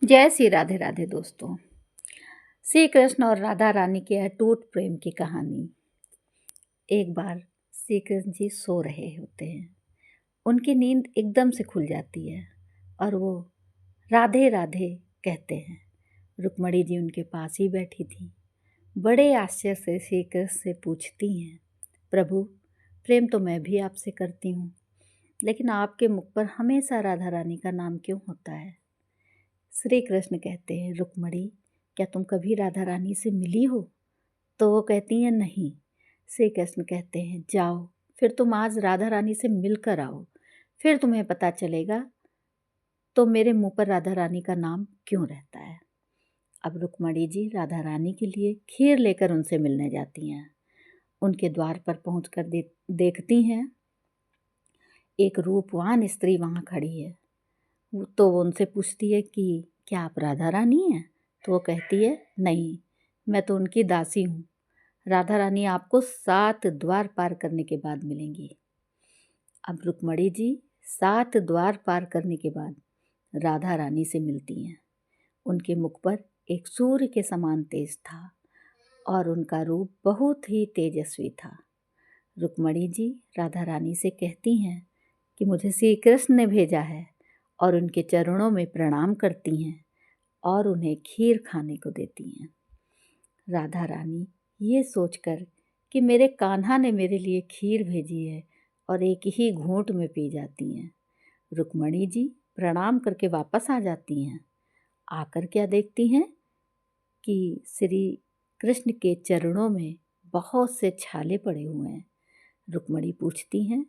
जय श्री राधे राधे दोस्तों। श्री कृष्ण और राधा रानी के अटूट प्रेम की कहानी। एक बार श्री कृष्ण जी सो रहे होते हैं। उनकी नींद एकदम से खुल जाती है और वो राधे राधे कहते हैं। रुक्मणी जी उनके पास ही बैठी थी। बड़े आश्चर्य से श्री कृष्ण से पूछती हैं, प्रभु प्रेम तो मैं भी आपसे करती हूँ, लेकिन आपके मुख पर हमेशा राधा रानी का नाम क्यों होता है? श्री कृष्ण कहते हैं, रुक्मणी क्या तुम कभी राधा रानी से मिली हो? तो वो कहती हैं नहीं। श्री कृष्ण कहते हैं, जाओ फिर तुम आज राधा रानी से मिलकर आओ, फिर तुम्हें पता चलेगा तो मेरे मुंह पर राधा रानी का नाम क्यों रहता है। अब रुक्मणी जी राधा रानी के लिए खीर लेकर उनसे मिलने जाती हैं। उनके द्वार पर पहुंचकर देखती हैं एक रूपवान स्त्री वहाँ खड़ी है। तो वो उनसे पूछती है कि क्या आप राधा रानी हैं? तो वो कहती है नहीं, मैं तो उनकी दासी हूँ। राधा रानी आपको 7 द्वार पार करने के बाद मिलेंगी। अब रुक्मणी जी 7 द्वार पार करने के बाद राधा रानी से मिलती हैं। उनके मुख पर एक सूर्य के समान तेज था और उनका रूप बहुत ही तेजस्वी था। रुक्मणी जी राधा रानी से कहती हैं कि मुझे श्री कृष्ण ने भेजा है और उनके चरणों में प्रणाम करती हैं और उन्हें खीर खाने को देती हैं। राधा रानी ये सोचकर कि मेरे कान्हा ने मेरे लिए खीर भेजी है और एक ही घूंट में पी जाती हैं। रुक्मणी जी प्रणाम करके वापस आ जाती हैं। आकर क्या देखती हैं कि श्री कृष्ण के चरणों में बहुत से छाले पड़े हुए हैं। रुक्मणी पूछती हैं,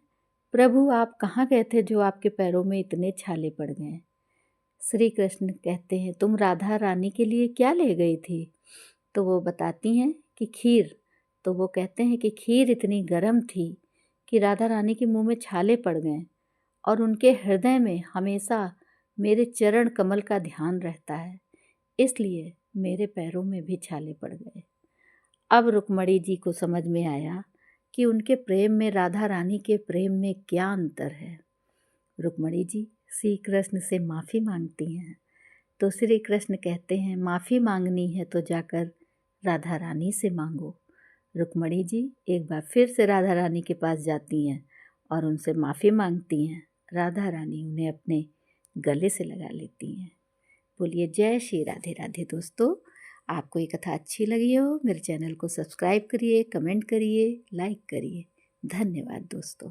प्रभु आप कहाँ गए थे जो आपके पैरों में इतने छाले पड़ गए? श्री कृष्ण कहते हैं, तुम राधा रानी के लिए क्या ले गई थी? तो वो बताती हैं कि खीर। तो वो कहते हैं कि खीर इतनी गर्म थी कि राधा रानी के मुंह में छाले पड़ गए और उनके हृदय में हमेशा मेरे चरण कमल का ध्यान रहता है, इसलिए मेरे पैरों में भी छाले पड़ गए। अब रुक्मणी जी को समझ में आया कि उनके प्रेम में राधा रानी के प्रेम में क्या अंतर है। रुक्मणी जी श्री कृष्ण से माफ़ी मांगती हैं। तो श्री कृष्ण कहते हैं, माफ़ी मांगनी है तो जाकर राधा रानी से मांगो। रुक्मणी जी एक बार फिर से राधा रानी के पास जाती हैं और उनसे माफ़ी मांगती हैं। राधा रानी उन्हें अपने गले से लगा लेती हैं। बोलिए जय श्री राधे राधे दोस्तों। आपको ये कथा अच्छी लगी हो मेरे चैनल को सब्सक्राइब करिए, कमेंट करिए, लाइक करिए। धन्यवाद दोस्तों।